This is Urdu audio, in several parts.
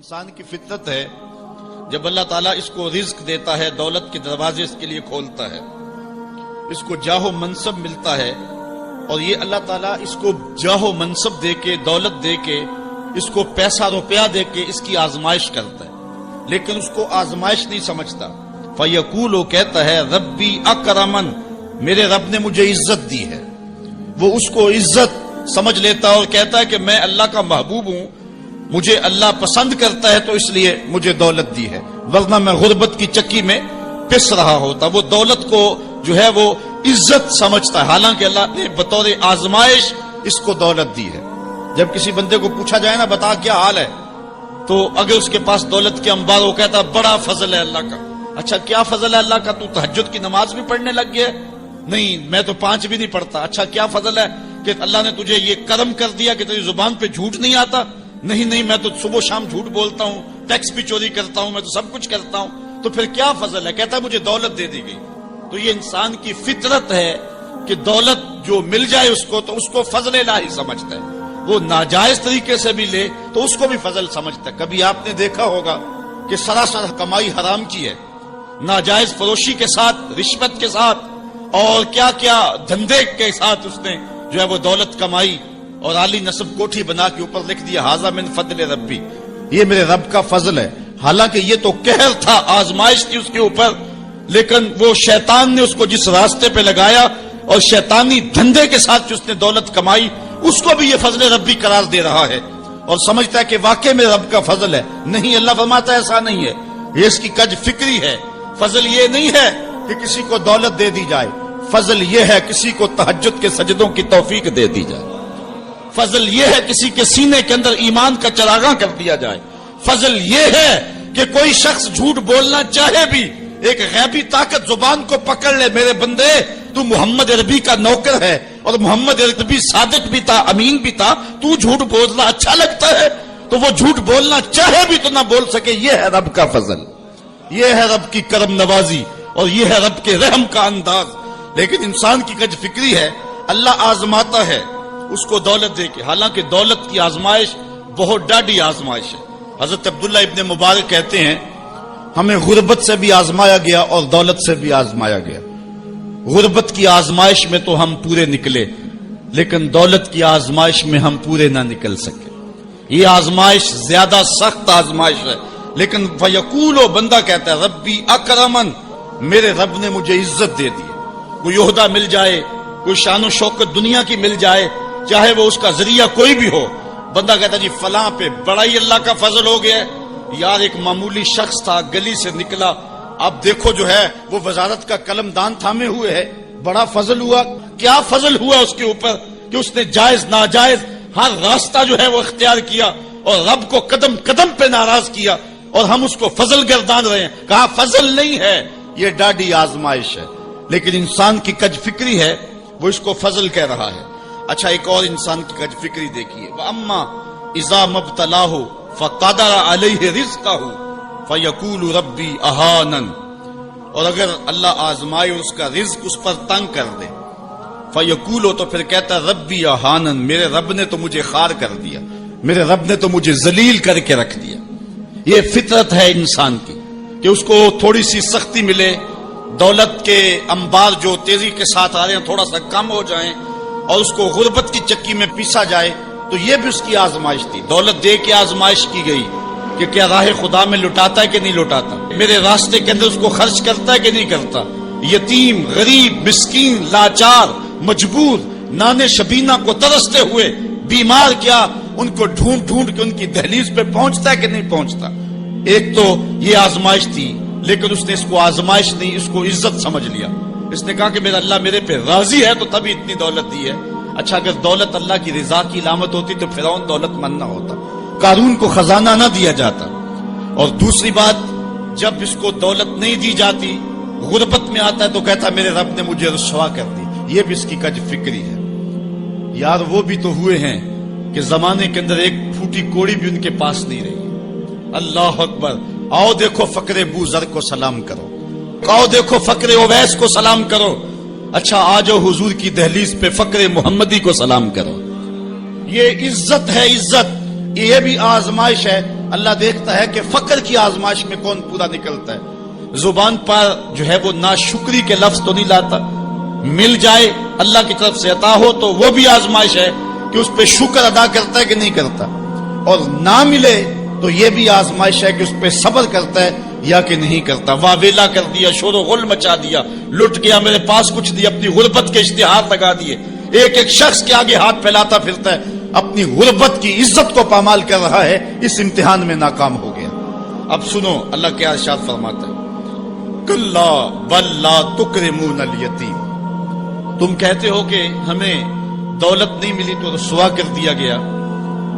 انسان کی فطرت ہے، جب اللہ تعالیٰ اس کو رزق دیتا ہے، دولت کے دروازے اس کے لیے کھولتا ہے، اس کو جاہ و منصب ملتا ہے، اور یہ اللہ تعالیٰ اس کو جاہ و منصب دے کے، دولت دے کے، اس کو پیسہ روپیہ دے کے اس کی آزمائش کرتا ہے، لیکن اس کو آزمائش نہیں سمجھتا۔ فَيَقُولُ، وہ کہتا ہے ربی اکرمن، میرے رب نے مجھے عزت دی ہے، وہ اس کو عزت سمجھ لیتا اور کہتا ہے کہ میں اللہ کا محبوب ہوں، مجھے اللہ پسند کرتا ہے تو اس لیے مجھے دولت دی ہے، ورنہ میں غربت کی چکی میں پس رہا ہوتا۔ وہ دولت کو جو ہے وہ عزت سمجھتا ہے، حالانکہ اللہ نے بطور آزمائش اس کو دولت دی ہے۔ جب کسی بندے کو پوچھا جائے نا بتا کیا حال ہے، تو اگر اس کے پاس دولت کے انبار، وہ کہتا بڑا فضل ہے اللہ کا۔ اچھا کیا فضل ہے اللہ کا؟ تو تہجد کی نماز بھی پڑھنے لگ گیا؟ نہیں، میں تو 5 بھی نہیں پڑھتا۔ اچھا کیا فضل ہے کہ اللہ نے تجھے یہ کرم کر دیا کہ تیری زبان پہ جھوٹ نہیں آتا؟ نہیں، میں تو صبح شام جھوٹ بولتا ہوں، ٹیکس بھی چوری کرتا ہوں، میں تو سب کچھ کرتا ہوں، تو پھر کیا فضل ہے؟ کہتا ہے مجھے دولت دے دی گئی۔ تو یہ انسان کی فطرت ہے کہ دولت جو مل جائے اس کو تو اس کو فضل الہی سمجھتا ہے، وہ ناجائز طریقے سے بھی لے تو اس کو بھی فضل سمجھتا ہے۔ کبھی آپ نے دیکھا ہوگا کہ سراسر کمائی حرام کی ہے، ناجائز فروشی کے ساتھ، رشوت کے ساتھ، اور کیا کیا دھندے کے ساتھ اس نے جو ہے وہ دولت کمائی، اور عالی نصب کوٹھی بنا کے اوپر لکھ دیا ھذا من فضل ربی، یہ میرے رب کا فضل ہے۔ حالانکہ یہ تو قہر تھا، آزمائش تھی اس کے اوپر، لیکن وہ شیطان نے اس کو جس راستے پہ لگایا اور شیطانی دھندے کے ساتھ جو اس نے دولت کمائی، اس کو بھی یہ فضل ربی قرار دے رہا ہے اور سمجھتا ہے کہ واقعی میرے رب کا فضل ہے۔ نہیں، اللہ فرماتا ہے ایسا نہیں ہے، یہ اس کی کج فکری ہے۔ فضل یہ نہیں ہے کہ کسی کو دولت دے دی جائے، فضل یہ ہے کسی کو تہجد کے سجدوں کی توفیق دے دی جائے، فضل یہ ہے کسی کے سینے کے اندر ایمان کا چراغاں کر دیا جائے، فضل یہ ہے کہ کوئی شخص جھوٹ بولنا چاہے بھی، ایک غیبی طاقت زبان کو پکڑ لے، میرے بندے تو محمد عربی کا نوکر ہے، اور محمد عربی صادق بھی تھا، امین بھی تھا، تو جھوٹ بولنا اچھا لگتا ہے، تو وہ جھوٹ بولنا چاہے بھی تو نہ بول سکے۔ یہ ہے رب کا فضل، یہ ہے رب کی کرم نوازی، اور یہ ہے رب کے رحم کا انداز۔ لیکن انسان کی کج فکری ہے، اللہ آزماتا ہے اس کو دولت دے کے، حالانکہ دولت کی آزمائش بہت ڈاڈی آزمائش ہے۔ حضرت عبداللہ ابن مبارک کہتے ہیں ہمیں غربت سے بھی آزمایا گیا اور دولت سے بھی آزمایا گیا۔ غربت کی آزمائش میں تو ہم پورے نکلے، لیکن دولت کی آزمائش میں ہم پورے نہ نکل سکے۔ یہ آزمائش زیادہ سخت آزمائش ہے، لیکن فیقول، بندہ کہتا ہے ربی اکرمن، میرے رب نے مجھے عزت دے دی، کوئی عہدہ مل جائے، کوئی شان و شوکت دنیا کی مل جائے، چاہے وہ اس کا ذریعہ کوئی بھی ہو، بندہ کہتا جی فلاں پہ بڑا ہی اللہ کا فضل ہو گیا ہے۔ یار ایک معمولی شخص تھا، گلی سے نکلا، اب دیکھو جو ہے وہ وزارت کا قلم دان تھامے ہوئے ہے، بڑا فضل ہوا۔ کیا فضل ہوا اس کے اوپر کہ اس نے جائز ناجائز ہر راستہ جو ہے وہ اختیار کیا اور رب کو قدم قدم پہ ناراض کیا، اور ہم اس کو فضل گردان رہے ہیں۔ کہا فضل نہیں ہے، یہ ڈاڈی آزمائش ہے، لیکن انسان کی کج فکری ہے، وہ اس کو فضل کہہ رہا ہے۔ اچھا ایک اور انسان کی کج فکری دیکھیے، وَأَمَّا إِذَا مَبْتَلَاهُ فَقَدَرَ عَلَيْهِ رِزْقَهُ فَيَقُولُ رَبِّي أَهَانَنِ، اور اگر اللہ آزمائے اس کا رزق اس پر تنگ کر دے، فَيَقُولُ، تو پھر کہتا رَبِّي أَهَانَنِ، میرے رب نے تو مجھے خار کر دیا، میرے رب نے تو مجھے ذلیل کر کے رکھ دیا۔ یہ فطرت ہے انسان کی کہ اس کو تھوڑی سی سختی ملے، دولت کے انبار جو تیزی کے ساتھ آ رہے ہیں تھوڑا سا کم ہو جائیں، اور اس کو غربت کی چکی میں پیسا جائے، تو یہ بھی اس کی آزمائش تھی۔ دولت دے کے آزمائش کی گئی کہ کیا راہ خدا میں لٹاتا ہے کہ نہیں لٹاتا، میرے راستے کے اندر اس کو خرچ کرتا ہے کہ نہیں کرتا۔ یتیم، غریب، مسکین، لاچار، مجبور، نانے شبینہ کو ترستے ہوئے، بیمار، کیا ان کو ڈھونڈ ڈھونڈ کے ان کی دہلیز پہ پہنچتا ہے کہ نہیں پہنچتا۔ ایک تو یہ آزمائش تھی، لیکن اس نے اس کو آزمائش نہیں، اس کو عزت سمجھ لیا۔ اس نے کہا کہ میرا اللہ میرے پہ راضی ہے تو تبھی اتنی دولت دی ہے۔ اچھا اگر دولت اللہ کی رضا کی علامت ہوتی تو فرعون دولت مند نہ ہوتا، قارون کو خزانہ نہ دیا جاتا۔ اور دوسری بات، جب اس کو دولت نہیں دی جاتی، غربت میں آتا ہے تو کہتا میرے رب نے مجھے رسوا کر دی۔ یہ بھی اس کی کج فکری ہے۔ یار وہ بھی تو ہوئے ہیں کہ زمانے کے اندر ایک پھوٹی کوڑی بھی ان کے پاس نہیں رہی۔ اللہ اکبر، آؤ دیکھو فقر بو ذر کو سلام کرو، آؤ دیکھو فقر اویس کو سلام کرو، اچھا آ جاؤ حضور کی دہلیز پہ فقر محمدی کو سلام کرو۔ یہ عزت ہے، عزت، یہ بھی آزمائش ہے۔ اللہ دیکھتا ہے کہ فقر کی آزمائش میں کون پورا نکلتا ہے. زبان پر جو ہے وہ ناشکری کے لفظ تو نہیں لاتا. مل جائے اللہ کی طرف سے عطا ہو تو وہ بھی آزمائش ہے کہ اس پہ شکر ادا کرتا ہے کہ نہیں کرتا, اور نہ ملے تو یہ بھی آزمائش ہے کہ اس پہ صبر کرتا ہے یا کہ نہیں کرتا. واویلا کر دیا, شور و غل مچا دیا, لٹ گیا, میرے پاس کچھ دیا, اپنی غربت کے اشتہار لگا دیے. ایک ایک شخص کے آگے ہاتھ پھیلاتا پھرتا ہے, اپنی غربت کی عزت کو پامال کر رہا ہے, اس امتحان میں ناکام ہو گیا. اب سنو اللہ کیا ارشاد فرماتا ہے, کلا بل لا تکرمون الیتیم. تم کہتے ہو کہ ہمیں دولت نہیں ملی تو رسوا کر دیا گیا,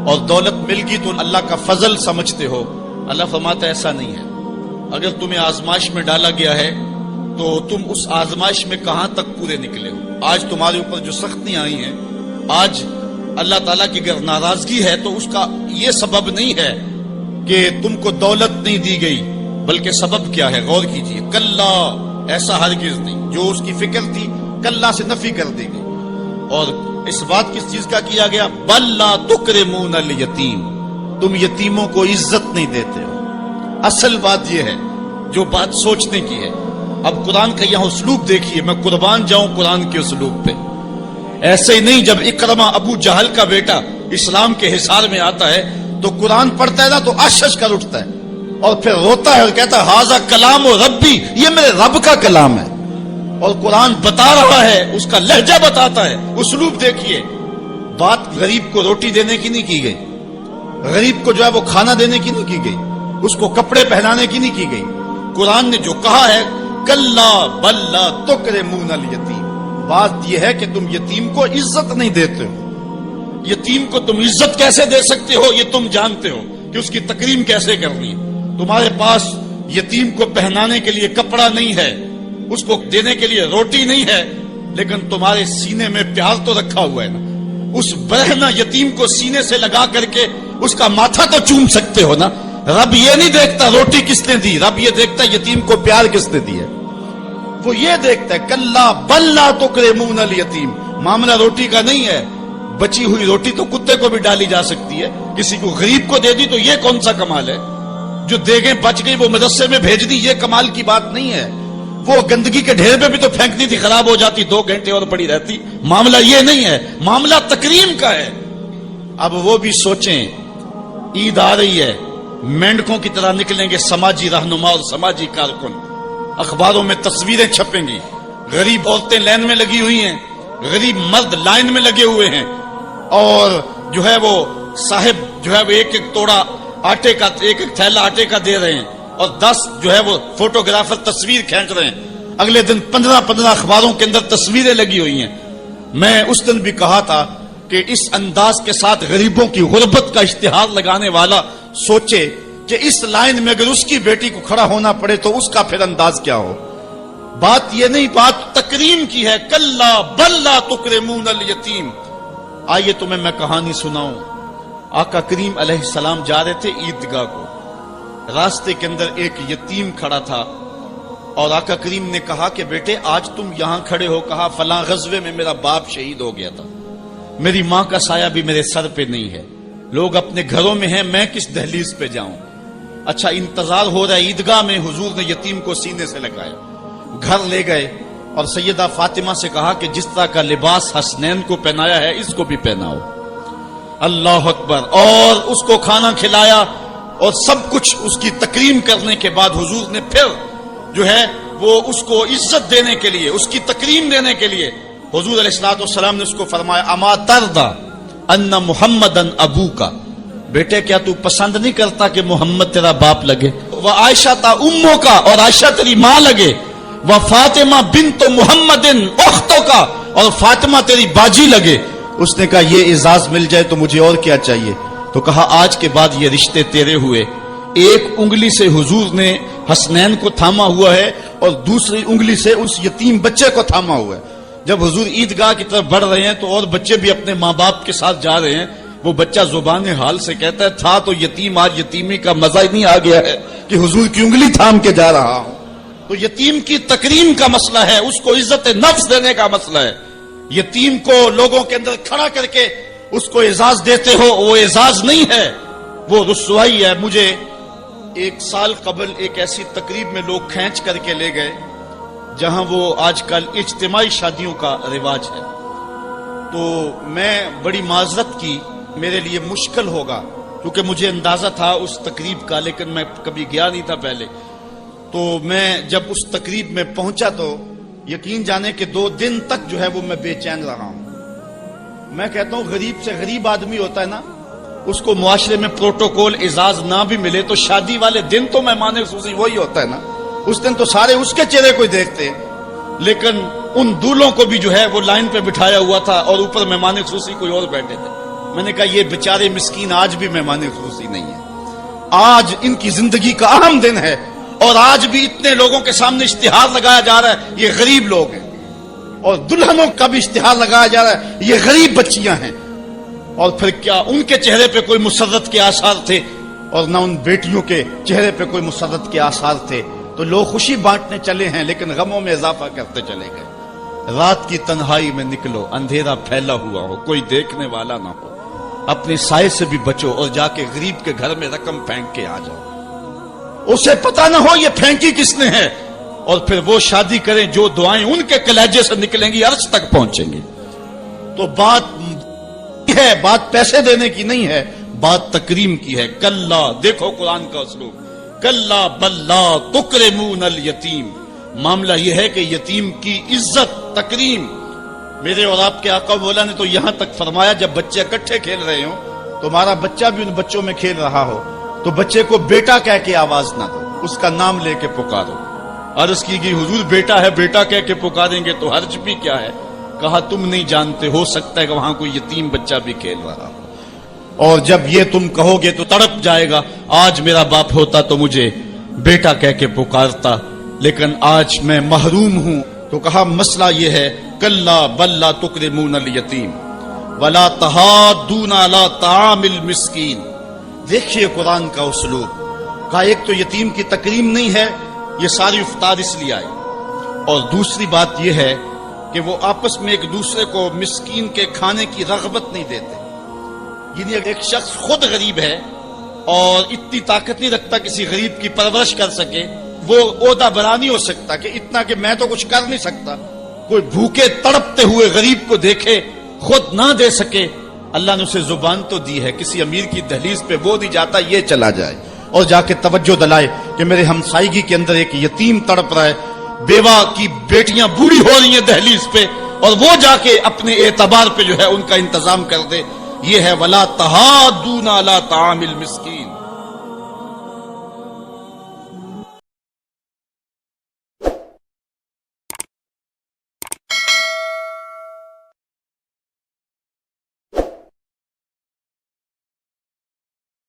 اور دولت مل گئی تو اللہ کا فضل سمجھتے ہو. اللہ فرماتا ہے ایسا نہیں ہے. اگر تمہیں آزمائش میں ڈالا گیا ہے تو تم اس آزمائش میں کہاں تک پورے نکلے ہو. آج تمہارے اوپر جو سختیاں آئی ہیں, آج اللہ تعالیٰ کی اگر ناراضگی ہے تو اس کا یہ سبب نہیں ہے کہ تم کو دولت نہیں دی گئی, بلکہ سبب کیا ہے غور کیجئے. کلا, ایسا ہرگز نہیں. جو اس کی فکر تھی کلا سے نفی کر دی گئی, اور اس بات کس چیز کا کیا گیا, بل لا تکرمون الیتیم. تم یتیموں کو عزت نہیں دیتے ہو. اصل بات یہ ہے جو بات سوچنے کی ہے. اب قرآن کا یہاں اسلوب دیکھیے, میں قربان جاؤں قرآن کے اسلوب پہ. ایسے ہی نہیں, جب اکرمہ ابو جہل کا بیٹا اسلام کے حصار میں آتا ہے تو قرآن پڑھتا ہے نا تو اشش کر اٹھتا ہے اور پھر روتا ہے اور کہتا ہے ہاذا کلام و ربی, یہ میرے رب کا کلام ہے. اور قرآن بتا رہا ہے, اس کا لہجہ بتاتا ہے. اسلوب دیکھیے, بات غریب کو روٹی دینے کی نہیں کی گئی, غریب کو جو ہے وہ کھانا دینے کی نہیں کی گئی, اس کو کپڑے پہنانے کی نہیں کی گئی. قرآن نے جو کہا ہے کلا بل لا تکرمون الیتیم, بات یہ ہے کہ تم یتیم کو عزت نہیں دیتے ہو. یتیم کو تم عزت کیسے دے سکتے ہو یہ تم جانتے ہو کہ اس کی تکریم کیسے کرنی ہے. تمہارے پاس یتیم کو پہنانے کے لیے کپڑا نہیں ہے, اس کو دینے کے لیے روٹی نہیں ہے, لیکن تمہارے سینے میں پیار تو رکھا ہوا ہے نا. اس برہنہ یتیم کو سینے سے لگا کر کے اس کا ماتھا تو چوم سکتے ہو نا. رب یہ نہیں دیکھتا روٹی کس نے دی, رب یہ دیکھتا یتیم کو پیار کس نے دی ہے. وہ یہ دیکھتا ہے کلا بل لا تکرمون الیتیم. معاملہ روٹی کا نہیں ہے, بچی ہوئی روٹی تو کتے کو بھی ڈالی جا سکتی ہے, کسی کو غریب کو دے دی تو یہ کون سا کمال ہے. جو دیگیں بچ گئی وہ مدرسے میں بھیج دی, یہ کمال کی بات نہیں ہے. وہ گندگی کے ڈھیر پہ بھی تو پھینکتی تھی, خراب ہو جاتی, 2 گھنٹے اور پڑی رہتی. معاملہ یہ نہیں ہے, معاملہ تکریم کا ہے. اب وہ بھی سوچیں, عید آ رہی ہے, مینڈکوں کی طرح نکلیں گے سماجی رہنما اور سماجی کارکن, اخباروں میں تصویریں چھپیں گی, غریب عورتیں لائن میں لگی ہوئی ہیں, غریب مرد لائن میں لگے ہوئے ہیں, اور جو ہے وہ صاحب جو ہے وہ ایک ایک توڑا آٹے کا, ایک ایک تھیلا آٹے کا دے رہے ہیں, اور 10 جو ہے وہ فوٹوگرافر تصویر کھینچ رہے ہیں. اگلے دن 15 اخباروں کے اندر تصویریں لگی ہوئی ہیں. میں اس دن بھی کہا تھا کہ اس انداز کے ساتھ غریبوں کی غربت کا اشتہار لگانے والا سوچے کہ اس لائن میں اگر اس کی بیٹی کو کھڑا ہونا پڑے تو اس کا پھر انداز کیا ہو. بات یہ نہیں, بات تکریم کی ہے. کلا بل لا تکرمون الیتیم. آئیے تمہیں میں کہانی سناؤں. آقا کریم علیہ السلام جا رہے تھے عیدگاہ کو, راستے کے اندر ایک یتیم کھڑا تھا, اور آقا کریم نے کہا کہ بیٹے آج تم یہاں کھڑے ہو. کہا فلاں غزوے میں میرا باپ شہید ہو گیا تھا, میری ماں کا سایہ بھی میرے سر پہ نہیں ہے, لوگ اپنے گھروں میں ہیں, میں کس دہلیز پہ جاؤں. اچھا انتظار ہو رہا ہے عیدگاہ میں. حضور نے یتیم کو سینے سے لگایا, گھر لے گئے, اور سیدہ فاطمہ سے کہا کہ جس طرح کا لباس حسنین کو پہنایا ہے اس کو بھی پہناؤ. اللہ اکبر. اور اس کو کھانا کھلایا, اور سب کچھ اس کی تکریم کرنے کے بعد حضور نے پھر جو ہے وہ اس کو عزت دینے کے لیے, اس کی تکریم دینے کے لیے حضور علیہ الصلوۃ والسلام نے اس کو فرمایا اما ترضى ان محمدن ابوکا, بیٹے کیا تو پسند نہیں کرتا کہ محمد تیرا باپ لگے, وہ عائشہ تا امو کا, اور عائشہ تیری ماں لگے, وہ فاطمہ بنت محمد اختوں کا, اور فاطمہ تیری باجی لگے. اس نے کہا یہ اعزاز مل جائے تو مجھے اور کیا چاہیے. تو کہا آج کے بعد یہ رشتے تیرے ہوئے. ایک انگلی سے حضور نے حسنین کو تھاما ہوا ہے, اور دوسری انگلی سے اس یتیم بچے کو تھاما ہوا ہے. جب حضور عیدگاہ کی طرف بڑھ رہے ہیں تو اور بچے بھی اپنے ماں باپ کے ساتھ جا رہے ہیں. وہ بچہ زبان حال سے کہتا ہے تھا تو یتیم, آج یتیمی کا مزہ ہی نہیں آ گیا ہے کہ حضور کی انگلی تھام کے جا رہا ہوں. تو یتیم کی تکریم کا مسئلہ ہے, اس کو عزت نفس دینے کا مسئلہ ہے. یتیم کو لوگوں کے اندر کھڑا کر کے اس کو اعزاز دیتے ہو, وہ اعزاز نہیں ہے. وہ رسوائی ہے. مجھے 1 سال قبل ایک ایسی تقریب میں لوگ کھینچ کر کے لے گئے جہاں وہ آج کل اجتماعی شادیوں کا رواج ہے. تو میں بڑی معذرت کی، میرے لیے مشکل ہوگا کیونکہ مجھے اندازہ تھا اس تقریب کا، لیکن میں کبھی گیا نہیں تھا پہلے. تو میں جب اس تقریب میں پہنچا تو یقین جانے کہ 2 دن تک جو ہے وہ میں بے چین رہا ہوں. میں کہتا ہوں غریب سے غریب آدمی ہوتا ہے نا، اس کو معاشرے میں پروٹوکول اعزاز نہ بھی ملے تو شادی والے دن تو مہمان خصوصی وہی ہوتا ہے نا. اس دن تو سارے اس کے چہرے کو دیکھتے ہیں، لیکن ان دولوں کو بھی جو ہے وہ لائن پہ بٹھایا ہوا تھا اور اوپر مہمان خصوصی کوئی اور بیٹھے تھے. میں نے کہا یہ بیچارے مسکین آج بھی مہمان خصوصی نہیں ہے، آج ان کی زندگی کا اہم دن ہے اور آج بھی اتنے لوگوں کے سامنے اشتہار لگایا جا رہا ہے یہ غریب لوگ ہیں، اور دلہنوں کا بھی اشتہار لگایا جا رہا ہے یہ غریب بچیاں ہیں. اور پھر کیا ان کے چہرے پہ کوئی مسرت کے آثار تھے اور نہ ان بیٹیوں کے چہرے پہ کوئی مسرت کے آثار تھے. تو لوگ خوشی بانٹنے چلے ہیں لیکن غموں میں اضافہ کرتے چلے گئے. رات کی تنہائی میں نکلو، اندھیرا پھیلا ہوا ہو، کوئی دیکھنے والا نہ ہو، اپنے سائے سے بھی بچو اور جا کے غریب کے گھر میں رقم پھینک کے آ جاؤ، اسے پتہ نہ ہو یہ پھینکی کس نے ہے، اور پھر وہ شادی کریں جو دعائیں ان کے کلیجے سے نکلیں گی عرش تک پہنچیں گی. تو بات پیسے دینے کی نہیں ہے، بات تکریم کی ہے. کلا، دیکھو قرآن کا اسلوب، کلا بل لا تکرمون الیتیم. معاملہ یہ ہے کہ یتیم کی عزت، تکریم. میرے اور آپ کے آقا مولا نے تو یہاں تک فرمایا جب بچے اکٹھے کھیل رہے ہوں، تمہارا بچہ بھی ان بچوں میں کھیل رہا ہو تو بچے کو بیٹا کہہ کے آواز نہ دو، اس کا نام لے کے پکارو. عرض کی گئی حضور بیٹا ہے، بیٹا کہہ کے پکاریں گے تو حرج بھی کیا ہے؟ کہا تم نہیں جانتے، ہو سکتا ہے کہ وہاں کوئی یتیم بچہ بھی کھیل رہا ہو، اور جب یہ تم کہو گے تو تڑپ جائے گا، آج میرا باپ ہوتا تو مجھے بیٹا کہہ کے پکارتا، لیکن آج میں محروم ہوں. تو کہا مسئلہ یہ ہے، کلا بل لا تکرمون الیتیم ولا تحاضون علی طعام المسکین. دیکھیے قرآن کا اسلوب. کہا ایک تو یتیم کی تکریم نہیں ہے، یہ ساری افطار اس لیے آئی، اور دوسری بات یہ ہے کہ وہ آپس میں ایک دوسرے کو مسکین کے کھانے کی رغبت نہیں دیتے. یعنی ایک شخص خود غریب ہے اور اتنی طاقت نہیں رکھتا کسی غریب کی پرورش کر سکے، وہ عہدہ برا نہیں ہو سکتا کہ اتنا کہ میں تو کچھ کر نہیں سکتا. کوئی بھوکے تڑپتے ہوئے غریب کو دیکھے، خود نہ دے سکے. اللہ نے اسے زبان تو دی ہے، کسی امیر کی دہلیز پہ وہ نہیں جاتا یہ چلا جائے اور جا کے توجہ دلائے کہ میرے ہمسائیگی کے اندر ایک یتیم تڑپ رہا ہے، بیوہ کی بیٹیاں بوڑھی ہو رہی ہیں دہلیز پہ، اور وہ جا کے اپنے اعتبار پہ جو ہے ان کا انتظام کر دے. یہ ہے ولا تحاضون علی طعام المسکین.